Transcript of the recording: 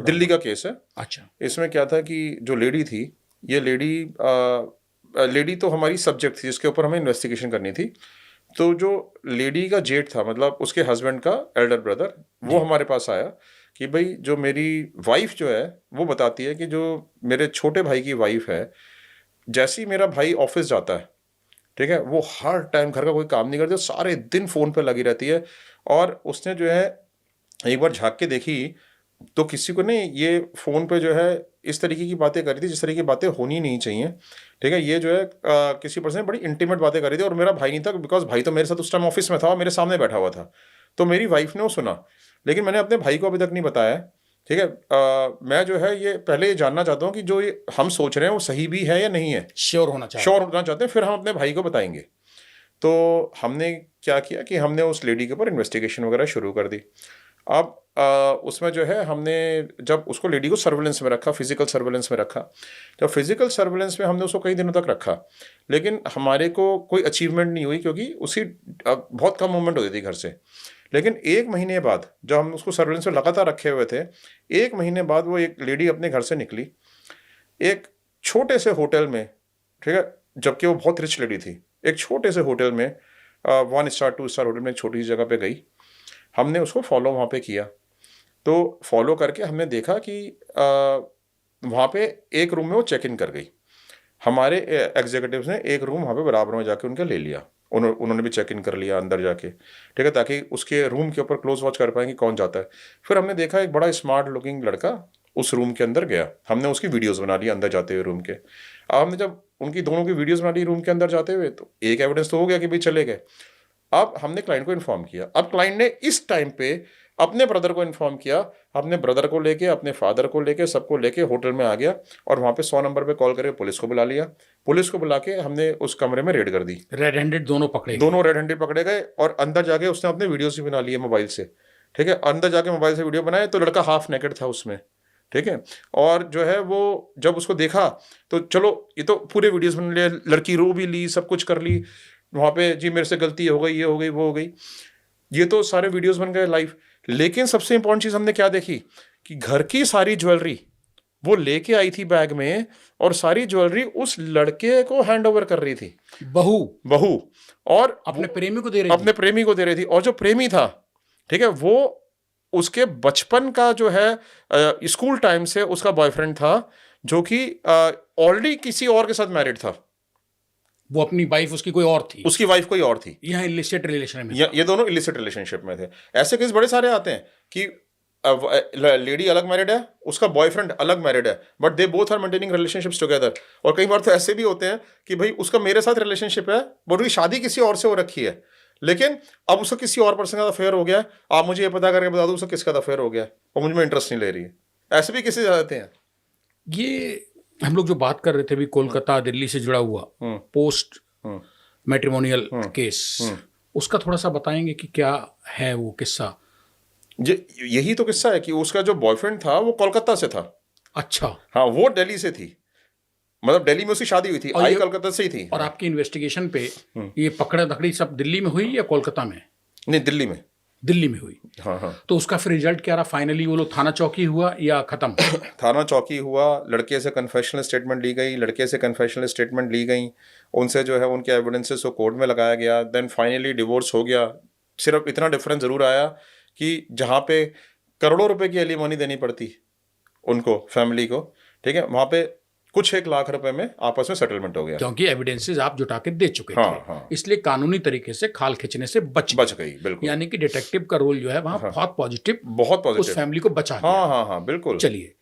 दिल्ली का केस है। अच्छा। इसमें क्या था कि जो लेडी थी, ये लेडी तो हमारी सब्जेक्ट थी जिसके ऊपर हमें इन्वेस्टिगेशन करनी थी। तो जो लेडी का जेठ था, मतलब उसके हस्बैंड का एल्डर ब्रदर, वो हमारे पास आया कि भाई जो मेरी वाइफ जो है वो बताती है कि जो मेरे छोटे भाई की वाइफ है, जैसे ही मेरा भाई ऑफिस जाता है, ठीक है, वो हर टाइम घर का कोई काम नहीं करती, सारे दिन फ़ोन पे लगी रहती है। और उसने जो है एक बार झाँक के देखी तो किसी को नहीं, ये फ़ोन पे जो है इस तरीके की बातें कर रही थी जिस तरीके की बातें होनी नहीं चाहिए, ठीक है। ये जो है किसी पर्सन बड़ी इंटीमेट बातें कर रही थी और मेरा भाई नहीं था, बिकॉज भाई तो मेरे साथ उस टाइम ऑफिस में था और मेरे सामने बैठा हुआ था। तो मेरी वाइफ ने वो सुना, लेकिन मैंने अपने भाई को अभी तक नहीं बताया, ठीक है। मैं जो है ये पहले ये जानना चाहता हूँ कि जो ये हम सोच रहे हैं वो सही भी है या नहीं है, श्योर होना चाहिए, श्योर होना चाहते हैं, फिर हम अपने भाई को बताएंगे। तो हमने क्या किया कि हमने उस लेडी के ऊपर इन्वेस्टिगेशन वगैरह शुरू कर दी। अब उसमें जो है हमने जब उसको लेडी को सर्वेलेंस में रखा, फिजिकल सर्वेलेंस में रखा, तो फिजिकल सर्वेलेंस में हमने उसको कई दिनों तक रखा, लेकिन हमारे को कोई अचीवमेंट नहीं हुई क्योंकि उसकी बहुत कम मूवमेंट होती थी घर से। लेकिन 1 महीने बाद जब हम उसको सर्वेलेंस में लगातार रखे हुए थे, 1 महीने बाद वो एक लेडी अपने घर से निकली एक छोटे से होटल में, ठीक है, जबकि वो बहुत रिच लेडी थी, एक छोटे से होटल में 1 स्टार 2 स्टार होटल में एक छोटी सी जगह पे गई। हमने उसको फॉलो वहाँ पे किया, तो फॉलो करके हमने देखा कि वहाँ पे एक रूम में वो चेक इन कर गई। हमारे एग्जीक्यूटिव्स ने एक रूम वहाँ पे बराबर में जाके उनका ले लिया, उन्होंने भी चेक इन कर लिया अंदर जाके, ठीक है, ताकि उसके रूम के ऊपर क्लोज वॉच कर पाएंगे कौन जाता है। फिर हमने देखा एक बड़ा स्मार्ट लुकिंग लड़का उस रूम के अंदर गया, हमने उसकी वीडियोज़ बना ली अंदर जाते हुए रूम के। अब हमने जब उनकी दोनों की वीडियोज़ बना ली रूम के अंदर जाते हुए, तो एक एविडेंस तो हो गया कि भाई चले गए। अब हमने क्लाइंट को इन्फॉर्म किया, अब क्लाइंट ने इस टाइम पे अपने ब्रदर को इन्फॉर्म किया, अपने ब्रदर को लेके, अपने फादर को लेके, सबको लेके होटल में आ गया और वहाँ पे 100 नंबर पे कॉल करके पुलिस को बुला लिया। पुलिस को बुला के हमने उस कमरे में रेड कर दी। रेड हैंडेड दोनों पकड़े गए। दोनों रेड हैंडेड पकड़े गए और अंदर जाके उसने अपने वीडियोस भी बना लिए मोबाइल से, ठीक है, अंदर जाके मोबाइल से वीडियो बनाए तो लड़का हाफ नेकेड था उसमें, ठीक है। और जो है वो जब उसको देखा तो चलो ये तो पूरे वीडियोस बन लिए, लड़की रो भी ली, सब कुछ कर ली वहाँ पे, जी मेरे से गलती हो गई, ये हो गई, वो हो गई, ये तो सारे वीडियोस बन गए लाइव। लेकिन सबसे इंपॉर्टेंट चीज़ हमने क्या देखी कि घर की सारी ज्वेलरी वो लेके आई थी बैग में और सारी ज्वेलरी उस लड़के को हैंड ओवर कर रही थी, बहू, और अपने प्रेमी को दे रही अपने प्रेमी को दे रही थी। और जो प्रेमी था, ठीक है, वो उसके बचपन का जो है स्कूल टाइम से उसका बॉयफ्रेंड था, जो कि ऑलरेडी किसी और के साथ मैरिड था। वो अपनी वाइफ उसकी कोई और थी, उसकी वाइफ कोई और थी, यहाँ इलिसिट रिलेशन में, ये दोनों इलिसिट रिलेशनशिप में थे। ऐसे केस बड़े सारे आते हैं कि लेडी अलग मैरिड है, उसका बॉयफ्रेंड अलग मैरिड है, but they both are maintaining relationships together. और कई बार तो ऐसे भी होते हैं कि भाई उसका मेरे साथ रिलेशनशिप है बट उसकी शादी किसी और से हो रखी है, लेकिन अब उसको किसी और पर्सन का अफेयर हो गया, आप मुझे ये पता करके बता दो उसको किसका अफेयर हो गया और मुझ में इंटरेस्ट नहीं ले रही है। ऐसे भी केसेस आते हैं। ये हम लोग जो बात कर रहे थे अभी कोलकाता दिल्ली से जुड़ा हुआ पोस्ट मैट्रिमोनियल केस, उसका थोड़ा सा बताएंगे कि क्या है वो किस्सा? यही तो किस्सा है कि उसका जो बॉयफ्रेंड था वो कोलकाता से था। अच्छा। हाँ, वो दिल्ली से थी, मतलब दिल्ली में उसकी शादी हुई थी, आई कोलकाता से ही थी। और आपकी इन्वेस्टिगेशन पे ये पकड़ा धकड़ी सब दिल्ली में हुई या कोलकाता में? नहीं, दिल्ली में हुई। हाँ। तो उसका फिर रिजल्ट क्या रहा फाइनली? वो लोग थाना चौकी हुआ या खत्म? थाना चौकी हुआ, लड़के से कन्फेशनल स्टेटमेंट ली गई, लड़के से कन्फेशनल स्टेटमेंट ली गई, उनसे जो है उनके एविडेंसेस को कोर्ट में लगाया गया, देन फाइनली डिवोर्स हो गया। सिर्फ इतना डिफरेंस ज़रूर आया कि जहाँ पे करोड़ों रुपए की एलिमनी देनी पड़ती उनको, फैमिली को, ठीक है, वहाँ पे कुछ 1 लाख रुपए में आपस में सेटलमेंट हो गया, क्योंकि एविडेंसेस आप जुटा के दे चुके थे। हाँ। इसलिए कानूनी तरीके से खाल खींचने से बच गई, बिल्कुल। यानी कि डिटेक्टिव का रोल जो है वहाँ बहुत पॉजिटिव उस फैमिली को बचा दिया। हाँ, बिल्कुल। चलिए